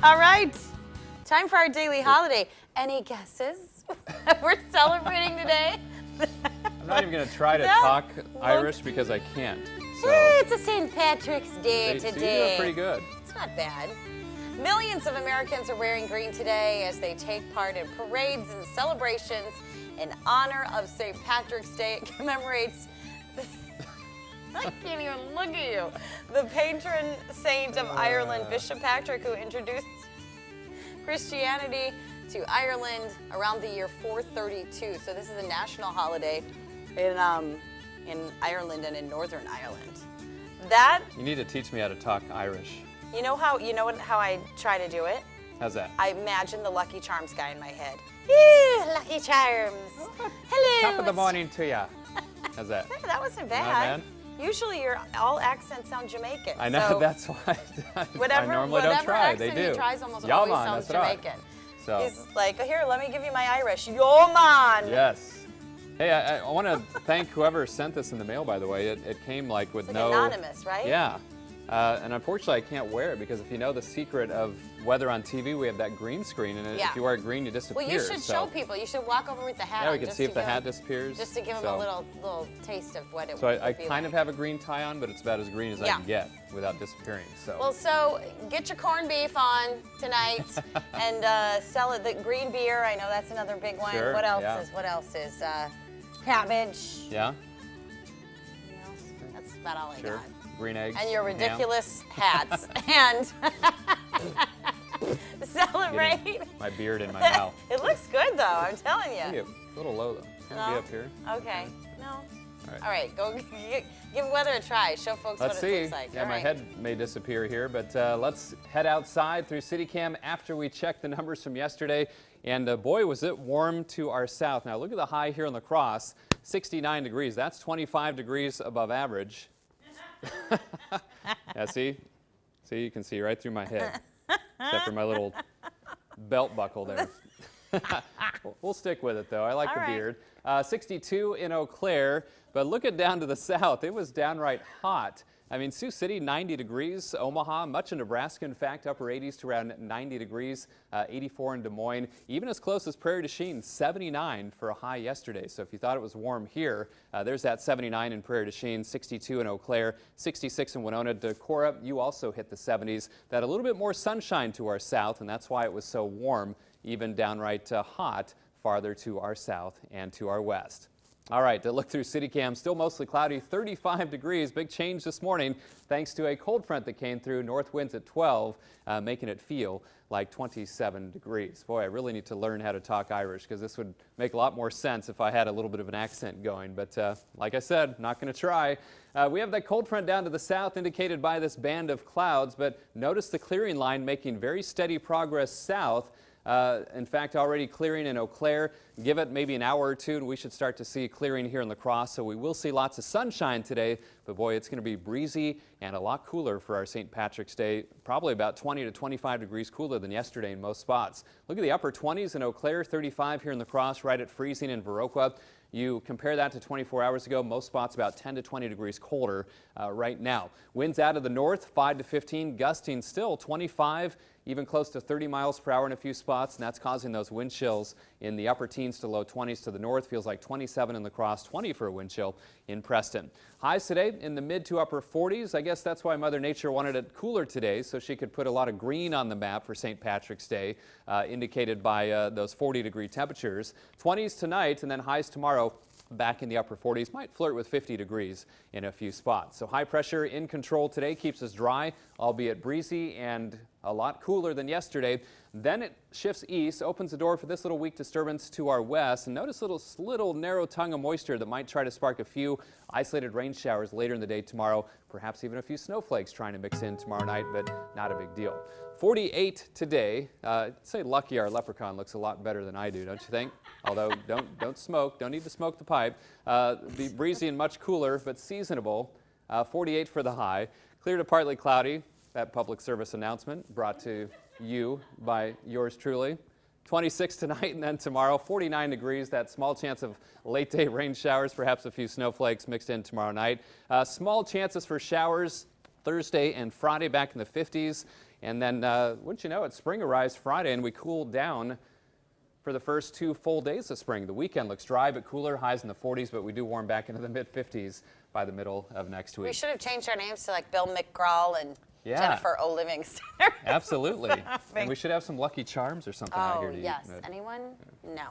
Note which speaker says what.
Speaker 1: All right, time for our daily holiday. Any guesses? We're celebrating today.
Speaker 2: I'm not even going to try to talk Irish because I can't. So
Speaker 1: It's a St. Patrick's Day
Speaker 2: so
Speaker 1: today.
Speaker 2: you're doing pretty good.
Speaker 1: It's not bad. Millions of Americans are wearing green today as they take part in parades and celebrations in honor of St. Patrick's Day. It commemorates, I can't even look at you, the patron saint of Ireland, Bishop Patrick, who introduced Christianity to Ireland around the year 432. So this is a national holiday in Ireland and in Northern Ireland. That,
Speaker 2: You need to teach me how to talk Irish.
Speaker 1: you know how I try to do it?
Speaker 2: How's that?
Speaker 1: I imagine the Lucky Charms guy in my head. Ew, Lucky Charms. Hello.
Speaker 2: Top of the morning to ya. How's that?
Speaker 1: Yeah, that wasn't
Speaker 2: Not
Speaker 1: bad.
Speaker 2: bad?
Speaker 1: Usually all accents sound Jamaican.
Speaker 2: I know,
Speaker 1: so
Speaker 2: that's why I
Speaker 1: whatever
Speaker 2: normally don't try.
Speaker 1: accent
Speaker 2: They do.
Speaker 1: he tries almost
Speaker 2: Yeah,
Speaker 1: always
Speaker 2: man,
Speaker 1: sounds
Speaker 2: that's right.
Speaker 1: Jamaican.
Speaker 2: So,
Speaker 1: He's like, here, let me give you my Irish. Yo, man.
Speaker 2: yes. Hey, I want to thank whoever sent this in the mail, by the way. It came like with
Speaker 1: It's
Speaker 2: no...
Speaker 1: like anonymous, right?
Speaker 2: Yeah. And unfortunately, I can't wear it because if you know the secret of weather on TV, we have that green screen, and
Speaker 1: Yeah.
Speaker 2: if you wear it green, you disappear.
Speaker 1: Well, you should
Speaker 2: so,
Speaker 1: show people. You should walk over with the hat
Speaker 2: Yeah,
Speaker 1: on.
Speaker 2: we can
Speaker 1: just
Speaker 2: see
Speaker 1: to
Speaker 2: if the
Speaker 1: give
Speaker 2: hat
Speaker 1: them-
Speaker 2: disappears.
Speaker 1: Just to give them
Speaker 2: So-
Speaker 1: a little taste of what it
Speaker 2: So
Speaker 1: would
Speaker 2: I
Speaker 1: be
Speaker 2: kind
Speaker 1: like.
Speaker 2: of have a green tie on, but it's about as green as I
Speaker 1: Yeah.
Speaker 2: can get without disappearing. So.
Speaker 1: Well, so get your corned beef on tonight and sell it. The green beer, I know that's another big one.
Speaker 2: Sure,
Speaker 1: What else
Speaker 2: yeah.
Speaker 1: is? What else is? Cabbage.
Speaker 2: Yeah,
Speaker 1: Anything else? That's about all I
Speaker 2: sure.
Speaker 1: got.
Speaker 2: Green eggs.
Speaker 1: And your
Speaker 2: ham.
Speaker 1: ridiculous hats and celebrate.
Speaker 2: My beard in my mouth.
Speaker 1: It looks good though. I'm telling
Speaker 2: Maybe
Speaker 1: you.
Speaker 2: a little low though. Can it
Speaker 1: No?
Speaker 2: be up here?
Speaker 1: Okay. No.
Speaker 2: right.
Speaker 1: All right. Go give weather a try. Show folks
Speaker 2: Let's
Speaker 1: what
Speaker 2: see.
Speaker 1: it looks like.
Speaker 2: Yeah,
Speaker 1: All
Speaker 2: my
Speaker 1: right.
Speaker 2: head may disappear here, but let's head outside through CityCam after we check the numbers from yesterday. And boy, was it warm to our south. Now look at the high here in La Crosse, 69 degrees. That's 25 degrees above average. Yeah, see, you can see right through my head, except for my little belt buckle there. We'll stick with it though. I like
Speaker 1: All
Speaker 2: the
Speaker 1: right.
Speaker 2: beard. 62 in Eau Claire, but look at down to the south. It was downright hot. I mean, Sioux City, 90 degrees. Omaha, much of Nebraska, in fact, upper 80s to around 90 degrees. 84 in Des Moines. Even as close as Prairie du Chien, 79 for a high yesterday. So if you thought it was warm here, there's that 79 in Prairie du Chien, 62 in Eau Claire, 66 in Winona. Decorah, you also hit the 70s. That a little bit more sunshine to our south, and that's why it was so warm, even downright hot farther to our south and to our west. All right, to look through CityCam, still mostly cloudy, 35 degrees. Big change this morning thanks to a cold front that came through. North winds at 12, making it feel like 27 degrees. Boy, I really need to learn how to talk Irish because this would make a lot more sense if I had a little bit of an accent going. But like I said, not going to try. We have that cold front down to the south indicated by this band of clouds, but notice the clearing line making very steady progress south. In fact, already clearing in Eau Claire. Give it maybe an hour or two and we should start to see clearing here in La Crosse. So we will see lots of sunshine today, but boy, it's going to be breezy and a lot cooler for our St. Patrick's Day. Probably about 20 to 25 degrees cooler than yesterday in most spots. Look at the upper 20s in Eau Claire, 35 here in La Crosse, right at freezing in Viroqua. You compare that to 24 hours ago, most spots about 10 to 20 degrees colder right now. Winds out of the north, 5 to 15, gusting still 25, even close to 30 miles per hour in a few spots, and that's causing those wind chills in the upper teens to low 20s to the north. Feels like 27 in La Crosse, 20 for a wind chill in Preston. Highs today in the mid to upper 40s. I guess that's why Mother Nature wanted it cooler today, so she could put a lot of green on the map for St. Patrick's Day, indicated by those 40-degree temperatures. 20s tonight, and then highs tomorrow back in the upper 40s, might flirt with 50 degrees in a few spots. So high pressure in control today, keeps us dry, albeit breezy and a lot cooler than yesterday. Then it shifts east, opens the door for this little weak disturbance to our west. And notice little narrow tongue of moisture that might try to spark a few isolated rain showers later in the day tomorrow, perhaps even a few snowflakes trying to mix in tomorrow night, but not a big deal. 48 today. Say lucky our leprechaun looks a lot better than I do, don't you think? Although don't smoke, don't need to smoke the pipe. Be breezy and much cooler, but seasonable. 48 for the high. Clear to partly cloudy. That public service announcement brought to you by yours truly. 26 tonight and then tomorrow, 49 degrees. That small chance of late day rain showers, perhaps a few snowflakes mixed in tomorrow night. Small chances for showers Thursday and Friday back in the 50s. And then, wouldn't you know it, spring arrives Friday, and we cool down for the first 2 full days of spring. The weekend looks dry but cooler, highs in the 40s, but we do warm back into the mid-50s by the middle of next week.
Speaker 1: We should have changed our names to like Bill McGraw and Jennifer O. Livingston.
Speaker 2: Absolutely. And we should have some Lucky Charms or something out
Speaker 1: Oh,
Speaker 2: here to eat.
Speaker 1: yes. Anyone? No.